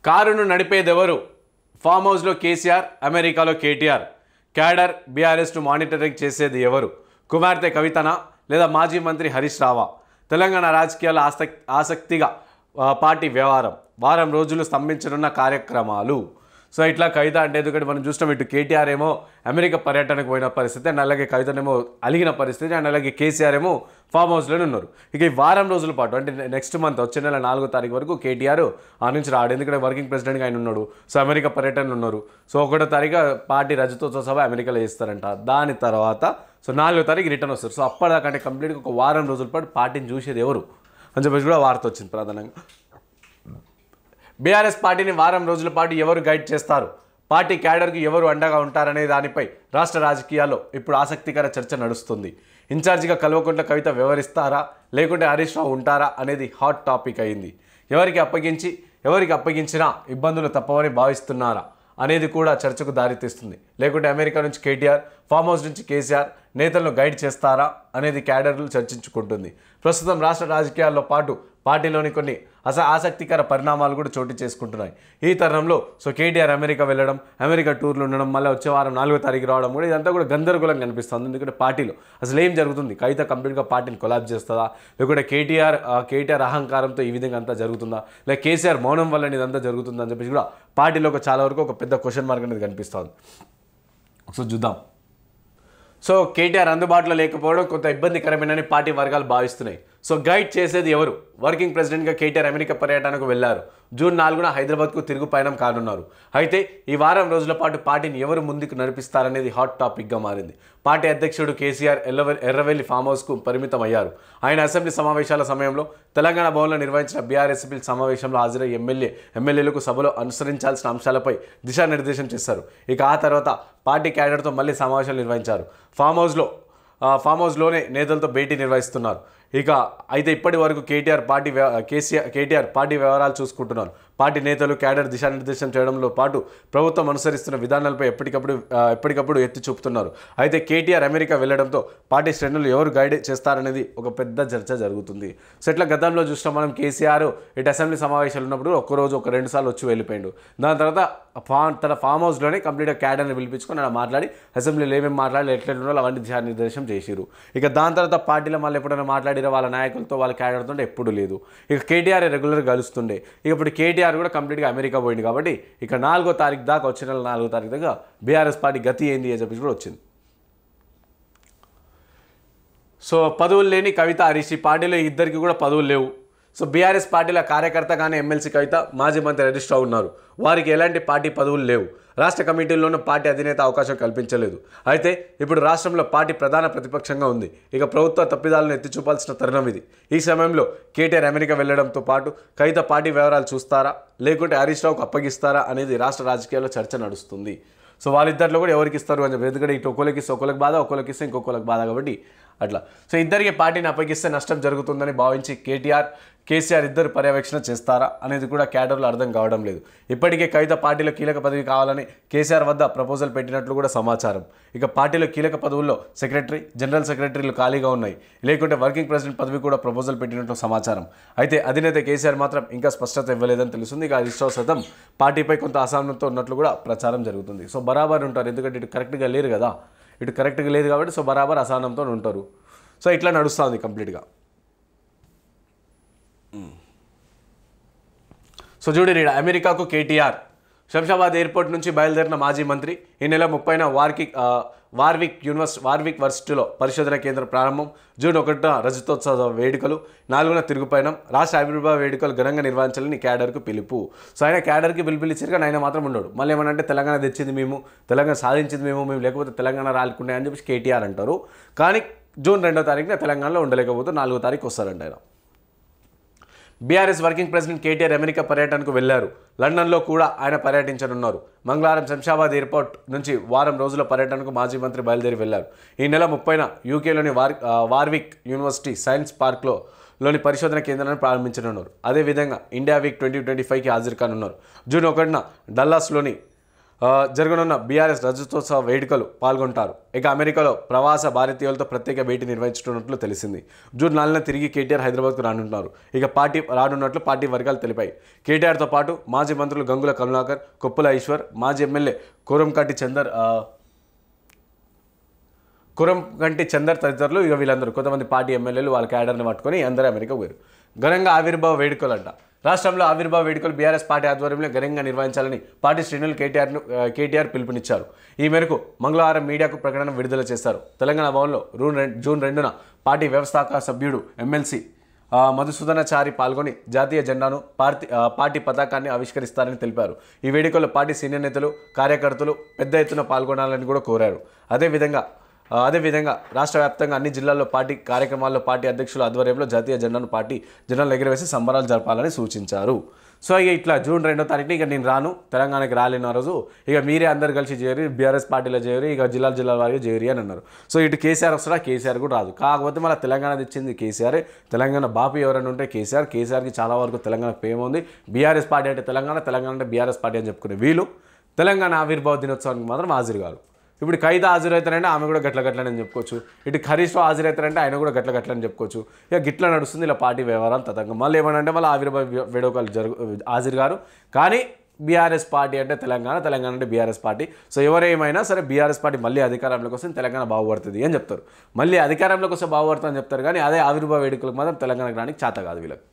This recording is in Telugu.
కారును నడిపేదెవరు? ఫామ్ హౌస్లో కేసీఆర్, అమెరికాలో కేటీఆర్. క్యాడర్ బీఆర్ఎస్ను మానిటరింగ్ చేసేది ఎవరు? కుమార్తె కవితనా లేదా మాజీ మంత్రి హరీష్ రావా? తెలంగాణ రాజకీయాల ఆసక్తిగా పార్టీ వ్యవహారం, వారం రోజులు స్తంభించనున్న కార్యక్రమాలు. సో ఇట్లా కవిత అంటే ఎందుకంటే మనం చూసినాం, ఇటు కేటీఆర్ ఏమో అమెరికా పర్యటనకు పోయిన పరిస్థితి, అండ్ అలాగే కవితనేమో అలిగిన పరిస్థితి, అండ్ అలాగే కేసీఆర్ ఏమో ఫామ్ హౌస్లోనే ఉన్నారు. ఇక ఈ వారం రోజుల పాటు అంటే నెక్స్ట్ మంత్ వచ్చే నెల 4వ తారీఖు వరకు కేటీఆర్ ఆ నుంచి రాడు, ఎందుకంటే వర్కింగ్ ప్రెసిడెంట్గా ఆయన ఉన్నాడు. సో అమెరికా పర్యటనలు ఉన్నారు. సో 1వ తారీఖు పార్టీ రజతోత్సవ సభ అమెరికాలో చేస్తారంట. దాని తర్వాత సో 4వ తారీఖు రిటర్న్ వస్తారు. సో అప్పటిదాకంటే కంప్లీట్గా ఒక వారం రోజుల పాటు పార్టీని చూసేది ఎవరు అని చెప్పేసి కూడా వార్త వచ్చింది. ప్రధానంగా బీఆర్ఎస్ పార్టీని వారం రోజుల పాటు ఎవరు గైడ్ చేస్తారు, పార్టీ క్యాడర్కి ఎవరు అండగా ఉంటారనే దానిపై రాష్ట్ర రాజకీయాల్లో ఇప్పుడు ఆసక్తికర చర్చ నడుస్తుంది. ఇన్ఛార్జిగా కల్వకుంట్ల కవిత వ్యవహరిస్తారా, లేకుంటే హరీష్ రావు ఉంటారా అనేది హాట్ టాపిక్ అయింది. ఎవరికి అప్పగించినా ఇబ్బందులు తప్పవని భావిస్తున్నారా అనేది కూడా చర్చకు దారితీస్తుంది. లేకుంటే అమెరికా నుంచి కేటీఆర్, ఫామ్ హౌస్ నుంచి కేసీఆర్ నేతలను గైడ్ చేస్తారా అనేది క్యాడర్లు చర్చించుకుంటుంది. ప్రస్తుతం రాష్ట్ర రాజకీయాల్లో పాటు పార్టీలోని కొన్ని ఆసక్తికర పరిణామాలు కూడా చోటు చేసుకుంటున్నాయి. ఈ తరుణంలో సో కేటీఆర్ అమెరికా వెళ్ళడం, అమెరికా టూర్లు ఉండడం, మళ్ళీ వచ్చే వారం 4వ తారీఖు రావడం కూడా ఇదంతా కూడా గందరగోళంగా కనిపిస్తుంది. ఎందుకంటే పార్టీలో అసలు ఏం జరుగుతుంది? కవిత కంప్లీట్గా పార్టీని కొలాబ్ చేస్తుందా, లేకుంటే కేటీఆర్ అహంకారంతో ఈ విధంగా అంతా జరుగుతుందా, లేక కేసీఆర్ మౌనం వల్ల ఇదంతా జరుగుతుందా అని చెప్పేసి కూడా పార్టీలో చాలా వరకు ఒక పెద్ద క్వశ్చన్ మార్క్ అనేది కనిపిస్తుంది. సో చూద్దాం. సో కేటీఆర్ అందుబాటులో లేకపోవడం కొంత ఇబ్బందికరమేనని పార్టీ వర్గాలు భావిస్తున్నాయి. సో గైడ్ చేసేది ఎవరు? వర్కింగ్ ప్రెసిడెంట్గా కేటీఆర్ అమెరికా పర్యటనకు వెళ్లారు. జూన్ 4న హైదరాబాద్కు తిరుగు పయనం కానున్నారు. అయితే ఈ వారం రోజుల పాటు పార్టీని ఎవరు ముందుకు నడిపిస్తారనేది హాట్ టాపిక్గా మారింది. పార్టీ అధ్యక్షుడు కేసీఆర్ ఎర్రవెల్లి ఫామ్ హౌస్కు పరిమితం అయ్యారు. ఆయన అసెంబ్లీ సమావేశాల సమయంలో తెలంగాణ భవన్లో నిర్వహించిన బీఆర్ఎస్ బిల్ సమావేశంలో హాజరై ఎమ్మెల్యేలకు సభలో అనుసరించాల్సిన అంశాలపై దిశానిర్దేశం చేశారు. ఇక ఆ తర్వాత పార్టీ క్యాడర్తో మళ్ళీ సమావేశాలు నిర్వహించారు. ఫామ్ హౌస్లోనే నేతలతో భేటీ నిర్వహిస్తున్నారు. అయితే ఇప్పటి వరకు కేటీఆర్ పార్టీ వ్యవహారాలు చూసుకుంటున్నారు. పార్టీ నేతలు క్యాడర్ దిశానిర్దేశం చేయడంలో పాటు ప్రభుత్వం అనుసరిస్తున్న విధానాలపై ఎప్పటికప్పుడు ఎత్తి చూపుతున్నారు. అయితే కేటీఆర్ అమెరికా వెళ్లడంతో పార్టీ శ్రేణులు ఎవరు గైడ్ చేస్తారనేది ఒక పెద్ద చర్చ జరుగుతుంది. సో ఇట్లా గతంలో చూసినా మనం కేసీఆర్ ఇటు అసెంబ్లీ సమావేశాలు ఉన్నప్పుడు ఒక్కరోజు 2 సార్లు వచ్చి వెళ్ళిపోయాడు. దాని తర్వాత తన ఫామ్ హౌస్లోనే కంప్లీట్గా క్యాడర్ని పిలిపించుకొని అలా మాట్లాడి అసెంబ్లీలో ఏమేమి మాట్లాడి ఎట్లా ఉండాలో అవన్నీ దిశానిర్దేశం చేసిరు. ఇక దాని తర్వాత పార్టీలో మళ్ళీ ఎప్పుడైనా మాట్లాడిన వాళ్ళ నాయకులతో వాళ్ళ క్యాడర్తో ఎప్పుడు లేదు. ఇక కేటీఆర్ రెగ్యులర్గా కలుస్తుండే. ఇప్పుడు కేటీఆర్ కూడా కంప్లీట్గా అమెరికా పోయింది. కాబట్టి ఇక 4వ తారీఖు దాకా వచ్చే నెల 4వ తారీఖు దాకా బీఆర్ఎస్ పార్టీ గతి ఏంది అని చెప్పేసి కూడా వచ్చింది. సో పదవులు లేని కవిత, హరీష్, ఈ పార్టీలో ఇద్దరికి కూడా పదవులు లేవు. సో బీఆర్ఎస్ పార్టీలో కార్యకర్తగానే ఎమ్మెల్సీ కవిత, మాజీ మంత్రి హరీష్ రావు ఉన్నారు. వారికి ఎలాంటి పార్టీ పదవులు లేవు. రాష్ట్ర కమిటీల్లోనూ పార్టీ అధినేత అవకాశం కల్పించలేదు. అయితే ఇప్పుడు రాష్ట్రంలో పార్టీ ప్రధాన ప్రతిపక్షంగా ఉంది. ఇక ప్రభుత్వ తప్పిదాలను ఎత్తి చూపాల్సిన తరుణం ఇది. ఈ సమయంలో కేటీఆర్ అమెరికా వెళ్లడంతో పాటు కవిత పార్టీ వ్యవహారాలు చూస్తారా, లేకుంటే హరీష్ రావుకు అప్పగిస్తారా అనేది రాష్ట్ర రాజకీయాల్లో చర్చ నడుస్తుంది. సో వాళ్ళిద్దరిలో కూడా ఎవరికి ఇస్తారు అని చెప్పి, ఎందుకంటే ఇటు ఒకరికి బాధ, ఒకరికి ఇస్తే ఇంకొకరికి బాధ, కాబట్టి అట్లా. సో ఇద్దరికి పార్టీని అప్పగిస్తే నష్టం జరుగుతుందని భావించి కేసీఆర్ ఇద్దరు పర్యవేక్షణ చేస్తారా అనేది కూడా క్యాడర్లో అర్థం కావడం లేదు. ఇప్పటికే కవిత పార్టీలో కీలక పదవి కావాలని కేసీఆర్ వద్ద ప్రపోజల్ పెట్టినట్లు కూడా సమాచారం. ఇక పార్టీలో కీలక పదవుల్లో సెక్రటరీ, జనరల్ సెక్రటరీలు ఖాళీగా ఉన్నాయి. లేకుంటే వర్కింగ్ ప్రెసిడెంట్ పదవి కూడా ప్రపోజల్ పెట్టినట్లు సమాచారం. అయితే అధినేత కేసీఆర్ మాత్రం ఇంకా స్పష్టత ఇవ్వలేదని తెలుస్తుంది. ఇక హరీష్ రావు సైతం పార్టీపై కొంత అసహనంతో ఉన్నట్లు కూడా ప్రచారం జరుగుతుంది. సో బరాబర్ ఉంటారు, ఎందుకంటే ఇటు కరెక్ట్గా లేరు కదా, ఇటు కరెక్ట్గా లేదు కాబట్టి సో బరాబర్ అసహనంతో ఉంటారు. సో ఇట్లా నడుస్తుంది కంప్లీట్గా. సో చూడండి, అమెరికాకు కేటీఆర్ శంషాబాద్ ఎయిర్పోర్ట్ నుంచి బయలుదేరిన మాజీ మంత్రి ఈ నెల 30న వార్విక్ వర్సిటీలో పరిశోధన కేంద్రం ప్రారంభం, జూన్ 1న రజతోత్సవ వేడుకలు, 4న తిరుగుపయనం, రాష్ట్ర ఆవిర్భావ వేడుకలు ఘనంగా నిర్వహించాలని క్యాడర్కు పిలుపు. సో ఆయన క్యాడర్కి పిలిచిరు కానీ ఆయన మాత్రం ఉండడు. మళ్ళీ ఏమనంటే తెలంగాణ తెచ్చింది మేము, తెలంగాణ సాధించింది మేము లేకపోతే తెలంగాణ రాలుకున్నాయి అని చెప్పి కేటీఆర్ అంటారు. కానీ జూన్ 2వ తారీఖున తెలంగాణలో ఉండలేకపోతే 4వ తారీఖు వస్తారంట ఆయన. BRS working president KTR America పర్యటనకు వెళ్లారు. లండన్లో కూడా ఆయన పర్యటించనున్నారు. మంగళవారం శంషాబాద్ ఎయిర్పోర్ట్ నుంచి వారం రోజుల పర్యటనకు మాజీ మంత్రి బయలుదేరి వెళ్లారు. ఈ నెల 30న యూకేలోని వార్విక్ యూనివర్సిటీ సైన్స్ పార్క్లోని పరిశోధన కేంద్రాన్ని ప్రారంభించనున్నారు. అదేవిధంగా ఇండియా వీక్ 2025కి హాజరు కానున్నారు. జూన్ 1న డల్లాస్లోని జరగనున్న బీఆర్ఎస్ రజతోత్సవ వేడుకలు పాల్గొంటారు. ఇక అమెరికాలో ప్రవాస భారతీయులతో ప్రత్యేక భేటీ నిర్వహించనున్నట్లు తెలిసింది. జూన్ 4న తిరిగి కేటీఆర్ హైదరాబాద్కు రానున్నారు. ఇక రానున్నట్లు పార్టీ వర్గాలు తెలిపాయి. కేటీఆర్తో పాటు మాజీ మంత్రులు గంగుల కరుణాకర్, కొప్పుల ఈశ్వర్, మాజీ ఎమ్మెల్యే కురంకంటి చందర్ తదితరులు ఇక వీళ్ళందరూ కొంతమంది పార్టీ ఎమ్మెల్యేలు వాళ్ళ క్యాడర్ని పట్టుకొని అందరూ అమెరికా పోయారు. ఘనంగా ఆవిర్భావ వేడుకలంట. రాష్ట్రంలో ఆవిర్భావ వేడుకలు బీఆర్ఎస్ పార్టీ ఆధ్వర్యంలో ఘనంగా నిర్వహించాలని పార్టీ శ్రేణులు కేటీఆర్ పిలుపునిచ్చారు. ఈ మేరకు మంగళవారం మీడియాకు ప్రకటన విడుదల చేశారు. తెలంగాణ భవన్లో జూన్ 2న పార్టీ వ్యవస్థాపక సభ్యుడు ఎమ్మెల్సీ మధుసూదనాచారి పాల్గొని జాతీయ జెండాను పార్టీ పతాకాన్ని ఆవిష్కరిస్తారని తెలిపారు. ఈ వేడుకల్లో పార్టీ సీనియర్ నేతలు, కార్యకర్తలు పెద్ద ఎత్తున పాల్గొనాలని కూడా కోరారు. అదేవిధంగా రాష్ట్ర వ్యాప్తంగా అన్ని జిల్లాల్లో పార్టీ కార్యక్రమాల్లో పార్టీ అధ్యక్షుల ఆధ్వర్యంలో జాతీయ జెండాను ఎగురవేసి సంబరాలు జరపాలని సూచించారు. సో ఇక ఇట్లా జూన్ 2వ తారీఖున ఇక నేను రాను, తెలంగాణకి రాలేను ఆ రోజు, ఇక మీరే అందరు కలిసి చేరి బీఆర్ఎస్ పార్టీలో చేరి ఇక జిల్లాల వారిగా చేరి అని అన్నారు. సో ఇటు కేసీఆర్ వస్తాడా, కేసీఆర్ కూడా రాదు. కాకపోతే మళ్ళీ తెలంగాణ తెచ్చింది కేసీఆర్. తెలంగాణ బాపి ఎవరైనా ఉంటే కేసీఆర్కి చాలా వరకు తెలంగాణ ప్రేమ ఉంది. బీఆర్ఎస్ పార్టీ అంటే తెలంగాణ అంటే బీఆర్ఎస్ పార్టీ అని చెప్పుకునే వీళ్ళు తెలంగాణ ఆవిర్భావ దినోత్సవానికి మాత్రం హాజరు కాదు. ఇప్పుడు ఖైదా హాజరవుతారంటే ఆమె కూడా గట్లని చెప్పుకోవచ్చు. ఇటు హరీష్ రావు హాజరవుతారంటే ఆయన కూడా గట్లని చెప్పుకోవచ్చు. ఇక గిట్ల నడుస్తుంది ఇలా పార్టీ వ్యవహారాలు తతంగం. మళ్ళీ ఏమనంటే మళ్ళీ ఆవిర్భావ వేడుకలు హాజరు గారు. కానీ బీఆర్ఎస్ పార్టీ అంటే తెలంగాణ అంటే బీఆర్ఎస్ పార్టీ. సో ఎవరేమైనా సరే బీఆర్ఎస్ పార్టీ మళ్ళీ అధికారంలోకి వస్తే తెలంగాణ బాగుపడుతుంది అని చెప్తారు. మళ్ళీ అధికారంలోకి వస్తే బాగుపడుతుంది అని చెప్తారు. కానీ అదే ఆవిర్భావ వేడుకలకు మాత్రం తెలంగాణకు రానికి చేత కాదు వీళ్ళకి.